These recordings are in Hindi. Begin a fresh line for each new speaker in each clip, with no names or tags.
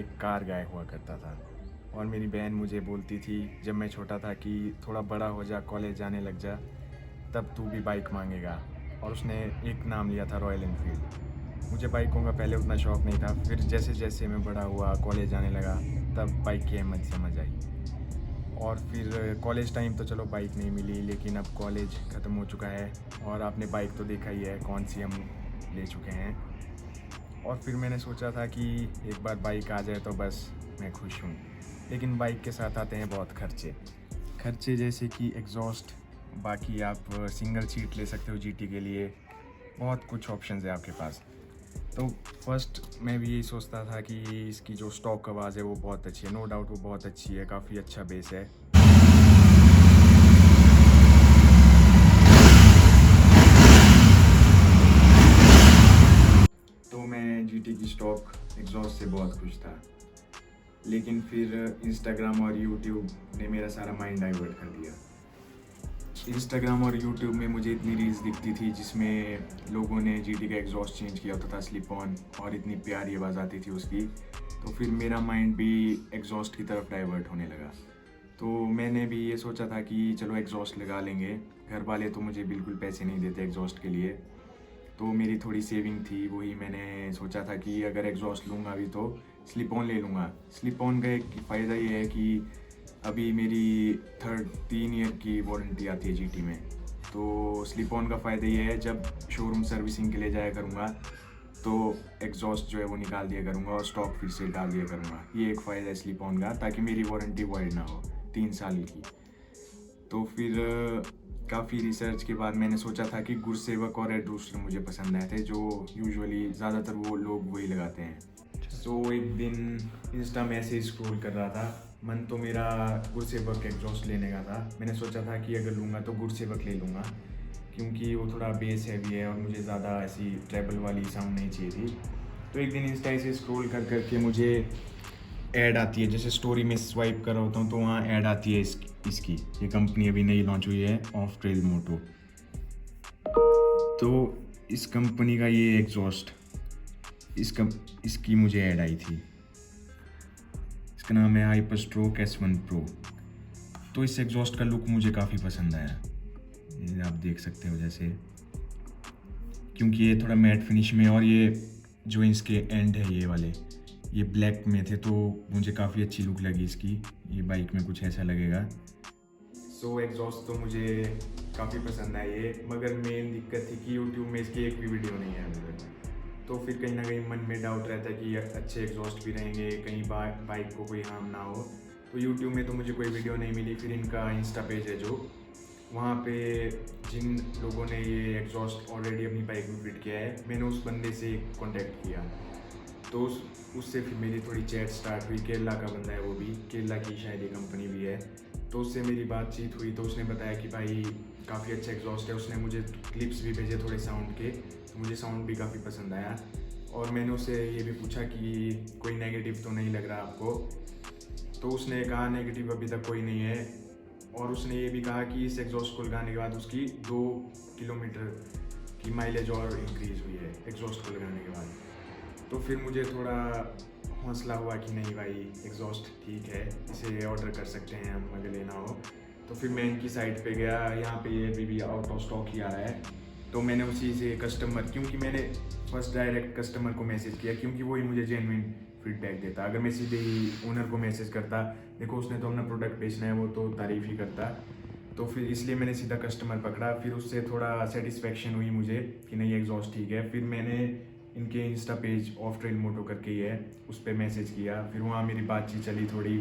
एक कार गाय हुआ करता था। और मेरी बहन मुझे बोलती थी जब मैं छोटा था कि थोड़ा बड़ा हो जा, कॉलेज जाने लग जा, तब तू भी बाइक मांगेगा। और उसने एक नाम लिया था रॉयल एनफील्ड। मुझे बाइकों का पहले उतना शौक़ नहीं था, फिर जैसे जैसे मैं बड़ा हुआ, कॉलेज जाने लगा, तब बाइक की अहमियत समझ आई। और फिर कॉलेज टाइम तो चलो बाइक नहीं मिली, लेकिन अब कॉलेज ख़त्म हो चुका है और आपने बाइक तो देखा ही है कौन सी हम ले चुके हैं। और फिर मैंने सोचा था कि एक बार बाइक आ जाए तो बस मैं खुश हूँ। लेकिन बाइक के साथ आते हैं बहुत खर्चे जैसे कि एग्जॉस्ट, बाकी आप सिंगल सीट ले सकते हो जीटी के लिए, बहुत कुछ ऑप्शंस है आपके पास। तो फर्स्ट मैं भी यही सोचता था कि इसकी जो स्टॉक आवाज़ है वो बहुत अच्छी है, नो डाउट वो बहुत अच्छी है, काफ़ी अच्छा बेस है। तो मैं जीटी की स्टॉक एग्जॉस्ट से बहुत खुश था। लेकिन फिर इंस्टाग्राम और यूट्यूब ने मेरा सारा माइंड डाइवर्ट कर दिया। इंस्टाग्राम और यूट्यूब में मुझे इतनी रील्स दिखती थी जिसमें लोगों ने जीटी का एग्जॉस्ट चेंज किया होता था स्लिप ऑन, और इतनी प्यारी आवाज़ आती थी उसकी। तो फिर मेरा माइंड भी एग्जॉस्ट की तरफ डाइवर्ट होने लगा। तो मैंने भी ये सोचा था कि चलो एग्जॉस्ट लगा लेंगे। घर वाले तो मुझे बिल्कुल पैसे नहीं देते एग्जॉस्ट के लिए, तो मेरी थोड़ी सेविंग थी, वही मैंने सोचा था कि अगर एग्जॉस्ट लूँगा अभी तो स्लिप ऑन ले लूँगा। स्लिप ऑन का एक फ़ायदा ये है कि अभी मेरी 3 ईयर की वारंटी आती है जीटी में। तो स्लिप ऑन का फ़ायदा ये है, जब शोरूम सर्विसिंग के लिए जाया करूँगा तो एग्जॉस्ट जो है वो निकाल दिया करूँगा और स्टॉक फिर से डाल दिया करूँगा। ये एक फ़ायदा है स्लिप ऑन का, ताकि मेरी वारंटी वॉइड ना हो 3 साल की। तो फिर काफ़ी रिसर्च के बाद मैंने सोचा था कि गुरसेवक और रेड रूस्टर मुझे पसंद आए थे, जो यूजुअली ज़्यादातर वो लोग वही लगाते हैं। तो एक दिन इंस्टा में ऐसे ही स्क्रॉल कर रहा था, मन तो मेरा गुरसेवक एग्जॉस्ट लेने का था। मैंने सोचा था कि अगर लूँगा तो गुरसेवक ले लूँगा, क्योंकि वो थोड़ा बेस हैवी है और मुझे ज़्यादा ऐसी ट्रैवल वाली साउंड नहीं चाहिए थी। तो एक दिन इंस्टा ऐसे स्क्रॉल कर करके मुझे ऐड आती है, जैसे स्टोरी में स्वाइप कर रहा होता हूँ तो वहाँ ऐड आती है इसकी। ये कंपनी अभी नई लॉन्च हुई है, ऑफ ट्रेल मोटो। तो इस कंपनी का ये एग्जॉस्ट, इसकी मुझे ऐड आई थी। इसका नाम है हाइपरस्ट्रोक S1 Pro। तो इस एग्जॉस्ट का लुक मुझे काफ़ी पसंद आया, ये आप देख सकते हो जैसे, क्योंकि ये थोड़ा मैट फिनिश में, और ये जो इसके एंड है ये वाले, ये ब्लैक में थे, तो मुझे काफ़ी अच्छी लुक लगी इसकी। ये बाइक में कुछ ऐसा लगेगा। सो एग्जॉस्ट तो मुझे काफ़ी पसंद आया ये, मगर मेन दिक्कत थी कि यूट्यूब में इसकी एक भी वीडियो नहीं है अभी तक। तो फिर कहीं ना कहीं मन में डाउट रहता है कि अच्छे एग्जॉस्ट भी रहेंगे, कहीं बाइक को कोई हार्म ना हो। तो यूट्यूब में तो मुझे कोई वीडियो नहीं मिली। फिर इनका इंस्टा पेज है जो, वहाँ पे जिन लोगों ने ये एग्जॉस्ट ऑलरेडी अपनी बाइक में फिट किया है, मैंने उस बंदे से कांटेक्ट किया। तो उससे फिर मेरी थोड़ी चैट स्टार्ट हुई। केरला का बंदा है वो भी, केरला की शायद ये कंपनी भी है। तो उससे मेरी बातचीत हुई, तो उसने बताया कि भाई काफ़ी अच्छा एग्जॉस्ट है। उसने मुझे क्लिप्स भी भेजे थोड़े साउंड के, तो मुझे साउंड भी काफ़ी पसंद आया। और मैंने उससे ये भी पूछा कि कोई नेगेटिव तो नहीं लग रहा आपको, तो उसने कहा नेगेटिव अभी तक कोई नहीं है। और उसने ये भी कहा कि इस एग्जॉस्ट को लगाने के बाद उसकी 2 किलोमीटर की माइलेज और इंक्रीज़ हुई है एग्जॉस्ट को लगाने के बाद। तो फिर मुझे थोड़ा हौसला हुआ कि नहीं भाई एग्जॉस्ट ठीक है, इसे ऑर्डर कर सकते हैं हम अगर लेना हो। तो फिर मैं इनकी साइट पे गया, यहाँ पे ये अभी भी आउट ऑफ स्टॉक ही आ रहा है। तो मैंने उसी से कस्टमर, क्योंकि मैंने फर्स्ट डायरेक्ट कस्टमर को मैसेज किया, क्योंकि वही मुझे जेन्युइन फीडबैक देता। अगर मैं सीधे ही ओनर को मैसेज करता, देखो उसने तो अपना प्रोडक्ट बेचना है, वो तो तारीफ़ ही करता। तो फिर इसलिए मैंने सीधा कस्टमर पकड़ा। फिर उससे थोड़ा सेटिस्फेक्शन हुई मुझे कि नहीं एग्जॉस्ट ठीक है। फिर मैंने इनके इंस्टा पेज ऑफ ट्रेल मोटो करके ही है, उस पर मैसेज किया। फिर वहाँ मेरी बातचीत चली थोड़ी।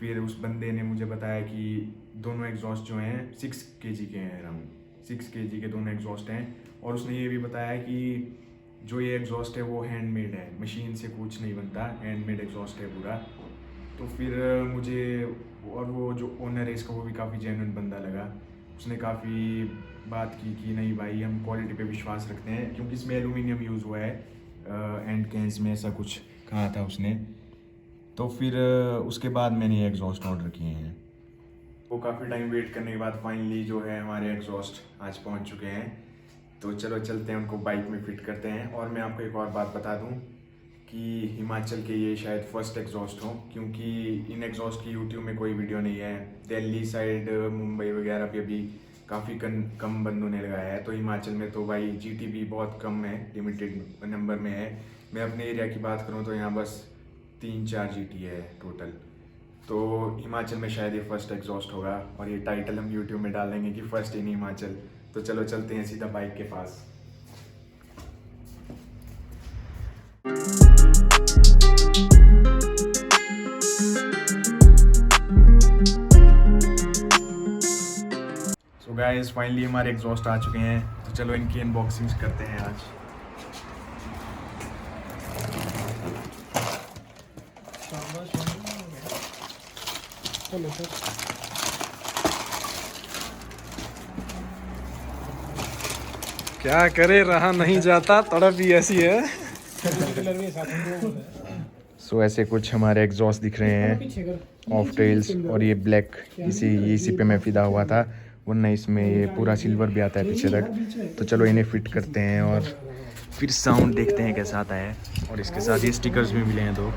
फिर उस बंदे ने मुझे बताया कि दोनों एग्जॉस्ट जो हैं 6 kg के हैं, अराउंड 6 kg के दोनों एग्जॉस्ट हैं। और उसने ये भी बताया कि जो ये एग्जॉस्ट है वो हैंडमेड है, मशीन से कुछ नहीं बनता, हैंडमेड एग्जॉस्ट है पूरा। तो फिर मुझे, और वो जो ओनर है इसका वो भी काफ़ी जेन्युइन बंदा लगा। उसने काफ़ी बात की कि नहीं भाई हम क्वालिटी पे विश्वास रखते हैं, क्योंकि इसमें एलुमिनियम यूज़ हुआ है एंड कैंस में, ऐसा कुछ कहा था उसने। तो फिर उसके बाद मैंने ये एग्जॉस्ट ऑर्डर किए हैं। वो काफ़ी टाइम वेट करने के बाद फाइनली जो है हमारे एग्जॉस्ट आज पहुंच चुके हैं। तो चलो चलते हैं, उनको बाइक में फिट करते हैं। और मैं आपको एक और बात बता दूं कि हिमाचल के ये शायद फर्स्ट एग्जॉस्ट हो, क्योंकि इन एग्जॉस्ट की यूट्यूब में कोई वीडियो नहीं है। दिल्ली साइड, मुंबई वगैरह पे अभी काफ़ी कम बंदों ने लगाया है, तो हिमाचल में तो भाई जीटी भी बहुत कम है, लिमिटेड नंबर में है। मैं अपने एरिया की बात करूँ तो यहाँ बस 3-4 जीटी है टोटल। तो हिमाचल में शायद ये फर्स्ट एग्जॉस्ट होगा, और ये टाइटल हम यूट्यूब में डाल देंगे कि फर्स्ट इन हिमाचल। तो चलो चलते हैं सीधा बाइक के पास। सो गाइस, फाइनली हमारे एग्जॉस्ट आ चुके हैं, तो चलो इनकी अनबॉक्सिंग करते हैं आज।
चलो सर, क्या करे, रहा नहीं जाता, तड़प भी ऐसी है।
सो ऐसे कुछ हमारे एग्जॉस्ट दिख रहे हैं, ऑफ टेल्स, और ये ब्लैक इसी पे मैं फिदा हुआ था, वरना इसमें ये पूरा सिल्वर भी आता है पीछे तक। तो चलो इन्हें फिट करते हैं और फिर साउंड देखते हैं कैसा आता है। और इसके साथ ये स्टिकर्स भी मिले हैं दो।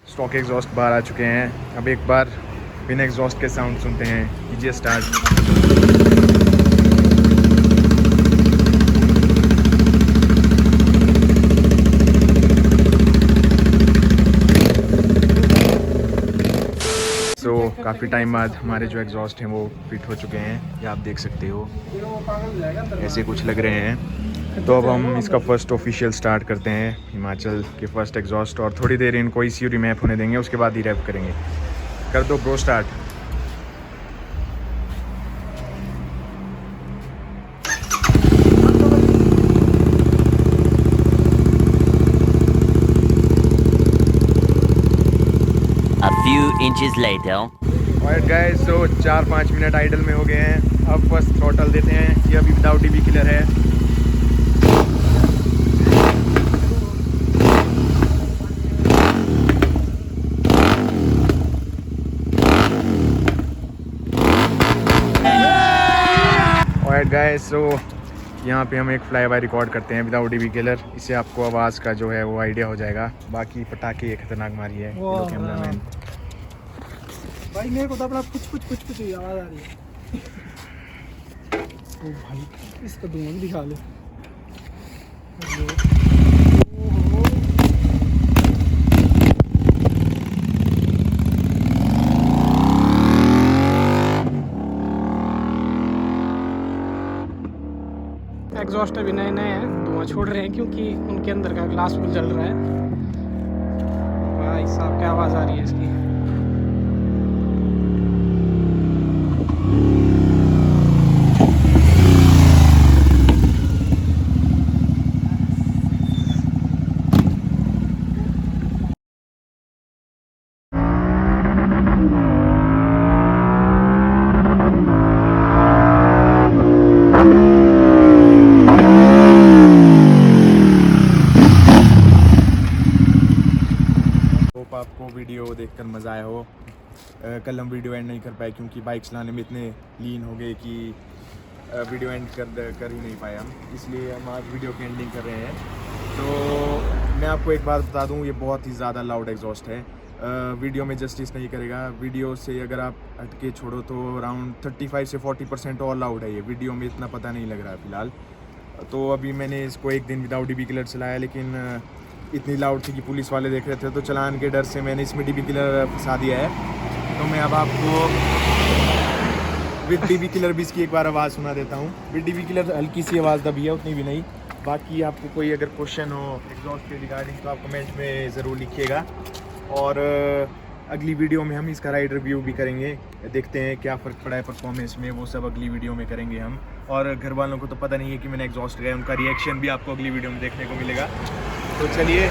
स्टॉक एग्जॉस्ट बाहर आ चुके हैं। अब एक बार बिना एग्जॉस्ट के साउंड सुनते हैं। कीजिए स्टार्ट। काफ़ी टाइम बाद हमारे जो एग्जॉस्ट हैं वो फिट हो चुके हैं, ये आप देख सकते हो, ऐसे कुछ लग रहे हैं। तो अब हम इसका फर्स्ट ऑफिशियल स्टार्ट करते हैं, हिमाचल के फर्स्ट एग्जॉस्ट, और थोड़ी देर इनको इसी रिमैप होने देंगे, उसके बाद ही रैप करेंगे। कर दो bro start.
A few inches later.
Alright guys, so 4-5 minute idle में हो गए हैं। अब फर्स्ट थ्रॉटल देते हैं। ये अभी विदाउट डीबी किलर है। ऑलराइट गाइस, सो यहाँ पे हम एक फ्लाई बाय रिकॉर्ड करते हैं विदाउट डीबी किलर। इससे आपको आवाज़ का जो है वो आइडिया हो जाएगा। बाकी पटाखे खतरनाक मारी है कैमरामैन
भाई। मेरे को तो अपना कुछ आवाज आ रही है। ओ भाई, इसका धुआं भी दिखा लो। एग्जॉस्ट अभी नए हैं, धुआं छोड़ रहे हैं क्योंकि उनके अंदर का ग्लास भी जल रहा है। भाई साहब, क्या आवाज़ आ रही है इसकी।
आपको वीडियो देखकर मज़ा आया हो। कल हम वीडियो एंड नहीं कर पाए क्योंकि बाइक चलाने में इतने लीन हो गए कि वीडियो एंड कर ही नहीं पाए हम, इसलिए हम आज वीडियो की एंडिंग कर रहे हैं। तो मैं आपको एक बात बता दूं, ये बहुत ही ज़्यादा लाउड एग्जॉस्ट है, वीडियो में जस्टिस नहीं करेगा। वीडियो से अगर आप हटके छोड़ो तो अराउंड 35 से 40% और लाउड है ये, वीडियो में इतना पता नहीं लग रहा है फ़िलहाल। तो अभी मैंने इसको एक दिन विदाउट डीबी किलर चलाया, लेकिन इतनी लाउड थी कि पुलिस वाले देख रहे थे, तो चलान के डर से मैंने इसमें डीबी किलर फंसा दिया है। तो मैं अब आपको विद डीबी किलर भी इसकी एक बार आवाज़ सुना देता हूँ। विद डीबी किलर हल्की सी आवाज़ दबी है, उतनी भी नहीं। बाकी आपको कोई अगर क्वेश्चन हो एग्जॉस्ट के रिगार्डिंग तो आप कमेंट में ज़रूर लिखिएगा, और अगली वीडियो में हम इसका राइड रिव्यू भी करेंगे। देखते हैं क्या फ़र्क पड़ा है परफॉर्मेंस में, वो सब अगली वीडियो में करेंगे हम। और घर वालों को तो पता नहीं है कि मैंने एग्जॉस्ट लगाया, उनका रिएक्शन भी आपको अगली वीडियो में देखने को मिलेगा। तो चलिए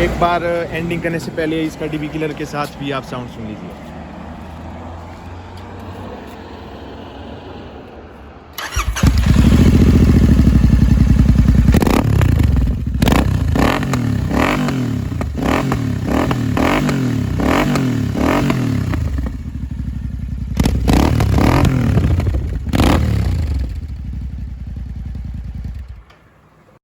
एक बार एंडिंग करने से पहले इसका डीबी किलर के साथ भी आप साउंड सुन लीजिए।